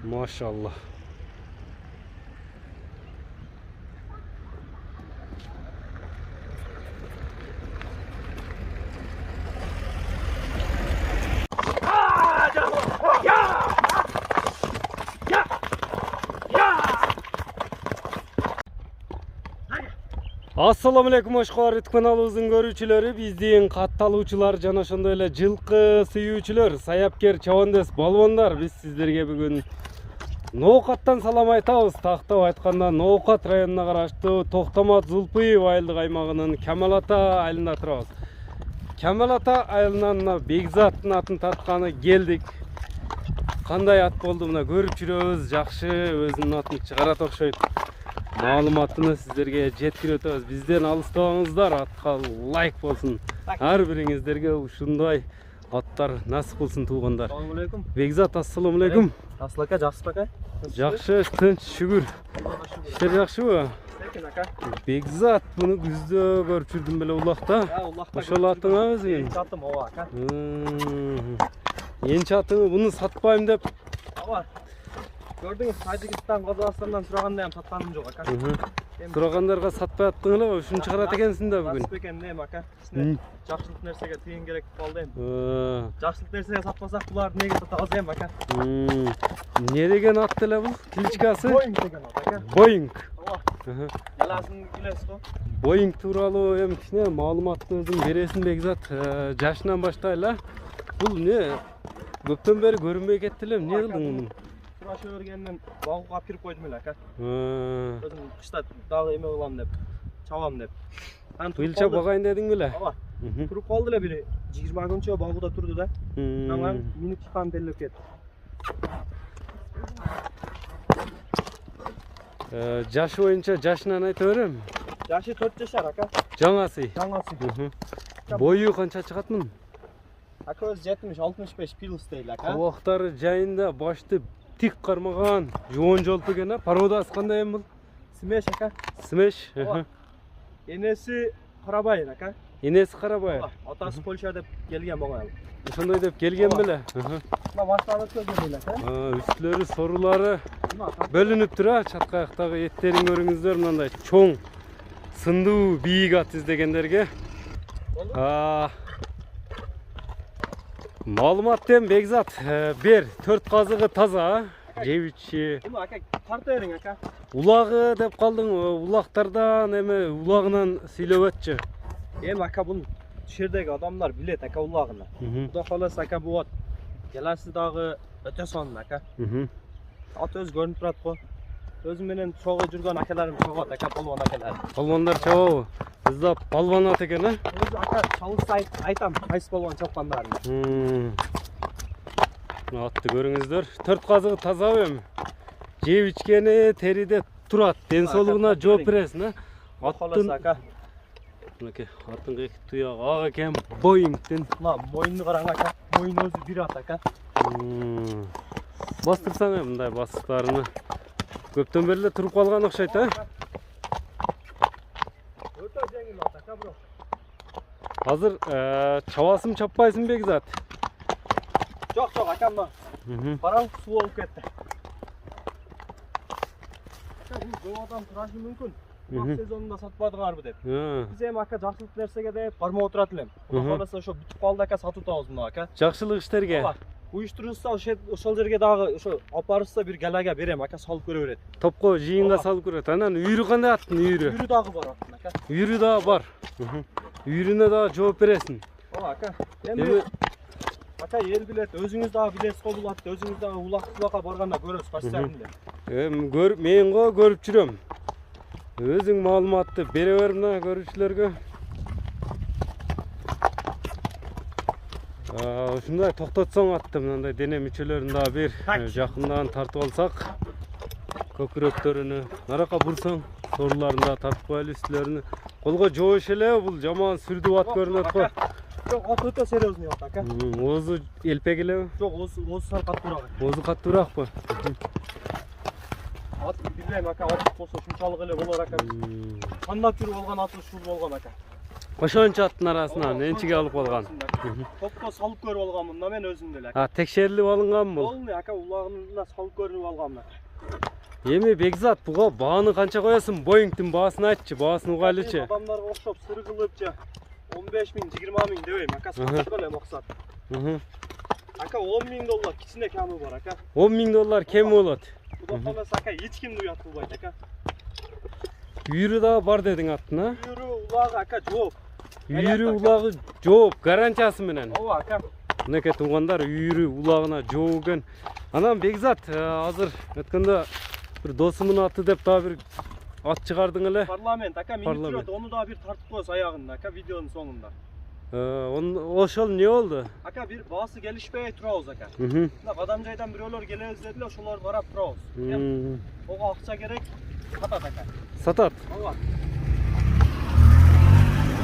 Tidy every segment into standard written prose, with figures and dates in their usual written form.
Maşallah. Assalamu alaikum hoşgör YouTube kanalımızın görүүчүлөрү, биздин катталуучулар жана ошондой эле жылкы сүйүүчүлөр, саяпкер, чабандес, балбондар, биз сиздерге бүгүн Ноокаттан салам айтабыз. Тактап айтканда Ноокат районуна караштуу Токтомат Зулпуев айылдык аймагынын Камал Ата айылында турабыз. Камал Ата айылынан Бекзаттын атын тартканы келдик. Кандай ат болду мына көрүп жүрөбүз. Жакшы, өзүнүн атын чыгарат окшойт. Маалыматыны сиздерге жеткирип өтөбүз. Бизден алыстабаңыздар, атка лайк болсун. Ар бириңиздерге ушундай аттар насып кылсын туугандар. Assalamu alaikum. Бекзат, ассаламу алейкум. Asıl aka, жақсы aka. Жакшы, тынч, шүгүр. Иштер жакшыбы? Sekin aka. Бекзат, буну күздө көрүп жүрдүм беле улакта. Ошол атыңа өзүң. Çatım ova aka. Энчи атыңы буну сатпайм деп. Ava. Gördünüz, Tacikistan, Kazakistan'dan suraganda ham satkaным жок aka. Сурагандарга сатпай аттың эле, ушуну чыгарат экенсиң да бүгүн. Насып экен нем aka. Жакшылык нерсеге тыйын керек болду эми. Жакшылык нерсеге сатпасак булар неге сатабыз эми aka? Не деген ат деле бул? Кличкасы? Boeing деген ат aka. Boeing. Ова. Яласын билесиз го. Boeing тууралуу эми кичине маалыматты өзүң бересиң Бекзат. Жашынан баштайлы. Бул не? Көптөн бери көрүнбөй кетти эле. Эмне кылдың муну? Тuraşı örgenden bağıqqa alып кирип койдум эле aka. Өзүм кышта дагы эме кылам деп, чабам деп. Быйылча багайын дедиң беле? Ооба. Туруп калды эле бири 20 күнчө багууда турду да. Анан минут чыккан делеп кетти. Жашы боюнча жашынан айта берем. Жашы 4 жашар aka. Жаңасы. Жаңасы. Бою канча чыгат мунун? Aka өзү 70-65 пилс дейли aka. Кабактары жайында башты тик кармаган, жоон жолту экен, породасы кандай эми бул? Смеш aka. Смеш. Энеси Карабайыр aka. Энеси Карабайыр. Атасы Польша деп келген могал. Ошондой деп келген беле? Мына баштары келген aka. Үстүлөрү, сорулары бөлүнүп тура, чатка аяктагы эттерин көрүңүздөр, мындай чоң, сындуу, бийик ат издегендерге. Маалыматтен Бекзат, бер, 4 казыгы таза, жебичи. Бул aka тарта бериң aka. Улагы деп калдың, улактардан эме улагынан сүйлөп өтчү. Эми aka бул шердеги адамдар билет aka улагына. Куда каласа aka бу ат келаси дагы өтө сонун aka. Ат өз көрүнүп турат го. Өзүм менен чогуу жүргөн акаларым чогот aka, балбон акалар. Балбондар чабабы? Бизде балбон ат экен, Өзү aka чалыса айтам, кайсы балбон чапкандарын. Атты көрүңүздөр. 4 казыгы тазабы эми? Жеп ичкени териде турат, ден соолугуна жооп бересиң, Аттын aka. Мынакей, аттын эки туягы ак экен, Boeingтен. Мына моюнду караң aka. Моюн өзү бир ат aka. Бастырсаң мындай басыктарыны. Көптөн бери эле туруп калган окшойт, Өтө жеңил ат aka бирок. Азыр чабасың чаппайсың Бекзат? Жок aka мына. Караң суу болуп кетти. Жолдон турашы мүмкүн. Бак сезонунда сатпадыңарбы деп. Биз эми aka жакшылык нерсеге деп бармап отурат элем. Каласа ошо бүтүп калды aka, сатып атабыз мына aka. Жакшылык иштерге. Уюштурулса ошол жерге дагы ошо алып барышса бир галага берем aka, салып көрө берет. Топко жыйынга салып көрөт. Анан үйрү кандай аттын үйрү? Үйрү дагы бар аттын aka. Үйрү дагы бар. Үйрүнө дагы жооп бересиң. Ооба aka. Эми aka эл билет, өзүңүз дагы билесиз го бул атты. Өзүңүз дагы улакка барганда көрөсүз качтарында. Мен го көрүп жүрөм. Өзүң маалыматты бере бер мына көрүүчүлөргө. Ушундай токтотсоң атты, мындай дене мүчөлөрүн дагы бир жакындан тартып алсак, көкүрөктөрүнү нарака бурсаң, соруларын да тартып коелу, үстүлөрүнү. Колго жоош эле, бул жаман сүрдүү ат көрүнөт го. Жок, ат өтө серьезный ат aka. Оозу элпек элеби? Жок, оозу сал каттуураак. Оозу каттуураакпы? Ат билбейм aka, ат болсо ушунчалык эле болор aka. Кандап жүрүп алган аты ушул болгон aka. Ошончо аттын арасынан энчиге алып калган. Топко салып көрүп алганмын мына мен өзүм деле. Текшерилип алынган бул. Полный ака улагына салып көрүп алганмын. Эми Бекзат буга бааны канча коесуң? Боингдин баасын айтчы, баасын угайлычы. Адамдарга окшоп сыр кылыпчы 15 миң, 20 миң дебейм ака, сатып эле максат. Ака 10 миң доллар кичине кемі бар ака. 10 миң доллар кеми болот. Кудай каласа ака эч кимди уят кылбайт ака. Үйүрү дагы бар дедиң аттын, а? Үйүрү улагы ака жооп. Үйүрү улагы жооп, гарантиясы менен. Ооба ака. Мынакей туугандар, үйүрү улагына жооп экен. Анан Бекзат азыр өткөндө бир досумдун аты деп дагы бир ат чыгардың эле. Парламент ака мини түрөт, ону дагы бир тартып коебуз аягында ака видеонун соңунда. Ошол не болду? Ака бир баасы келишпей турабыз ака. Мына бадам жайдан бирөөлөр келебиз дедилер, ошолорду карап турабыз. Ого акча керек, сатат ака. Сатат. Ооба.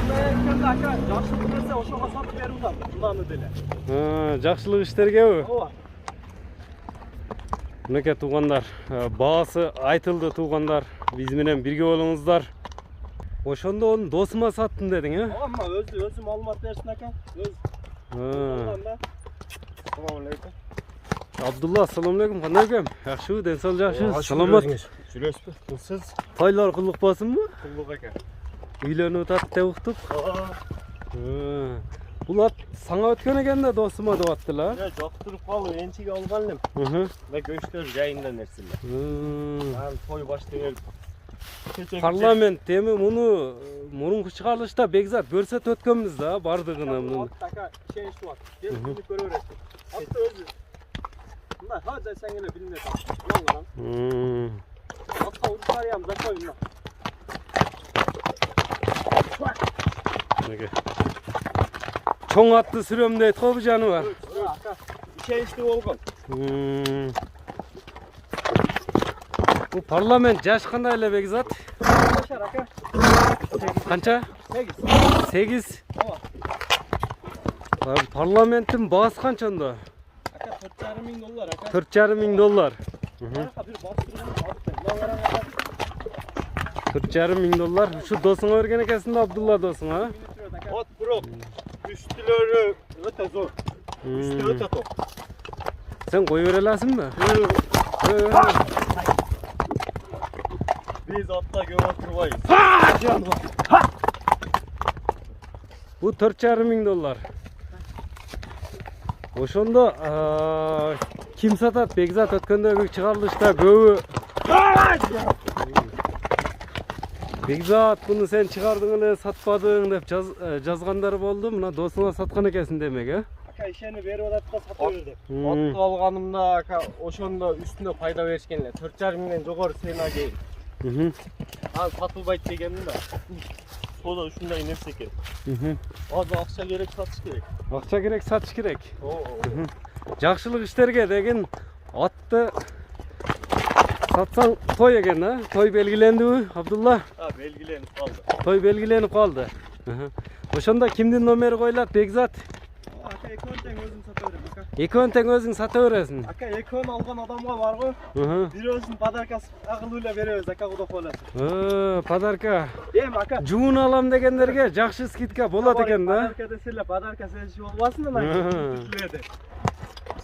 Мына ака жакшылык берсе ошого сатып берип атам, мынаны деле. Жакшылык иштергеби? Ооба. Мынакей туугандар, баасы айтылды туугандар. Биз менен бирге болуңуздар. Ошондо onu досума саттым дедиң, э? Ооба, өзү маалымат берсин ака. Assalamu alaykum. Abdullah, assalamu alaykum. Кандай экен? Жакшыбы, ден соол жакшы? Саламат. Жүрөсүзбү? Сиз Тойлор кулдук болсунбу? кулдук ака. Үйлөнүп атат деп уктук. Бул ат саңа өткөн экен да досума деп аттыла. Жоктуруп калып энчиге алган элем. Мына көчтөр жайында нерселер. Той баштап Парламент эми муну мурунку чыгарылышта Бекзат көрсөтүп өткөнбүз да бардыгына муну. Ака чейинчип атат. Келип көрө бересиз. Атты өзү. Мына ха десең эле билинет. Мына. Атка урушарыям закой мына. Чоң атты сүрөм дейт го бу жаныбар. Ака чейинчип болгон. Bu parlament yaş kандай эле Бекзат? Aка. Канча? 8. Ооба. Parlamentin baası kança onda? Aка 4,5 ming dollar aка. 4,5 ming dollar. Aка bir bastırdım. 4,5 ming dollar. Şu dosuna vergen ekesin de Abdullah dosuna. Ot buruk. Üstüleri öte zor. Üstü öte tok. Sen koyu verelersin mi? Biz atta göme turbayız. Bu 4,5 ming dollar. Ошондо kim satat? Бекзат өткөндөгү чыгарылышта көбү Бекзат буну сен чыгардың эле сатпадың деп жазгандар болду. Мына досуңа саткан экенсиң демек, э? Ака ишени берип ататка сата берди. Атты алганымда ака ошондо үстүнө пайда беришкен эле. 4,5 миңден жогору сена кийин. Ал сатылбайт дегенмин да. Сода ушундай нерсе экен. Az акча керек, сатыш керек. Акча керек, сатыш керек. Жакшылык иштерге деген атты сатсаң той экен, а? Той белгилендиби, Абдулла? Белгиленип калды. Той белгиленип калды. Ошондо кимдин номери коюлат, Бекзат? Ака экөөнү тең өзүң сата берем, ака. Экөөнү тең өзүң сата бересиң. Ака экөөнү алган адамга барго. Бирөөсүн подаркасы агылып эле беребиз, ака Кудай кааласа. Подарка. Эми ака. Жуун алам дегендерге жакшы скидка болот экен да. Подарка десеңер, подарка сезишип болбасын да.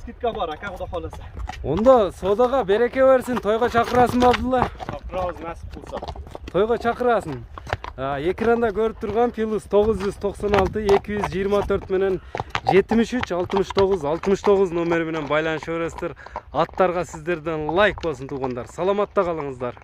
Скидка бар, ака Кудай кааласа. Ондо содага береке берсин, тойго чакырасың Абдулла? Чакырабыз насип кылса. Тойго чакырасың. Экранда көрүп турган +996 224 менен 73 69 69 номери менен байланышып бересиздер. Аттарга сиздерден лайк болсун туугандар. Саламатта калыңыздар.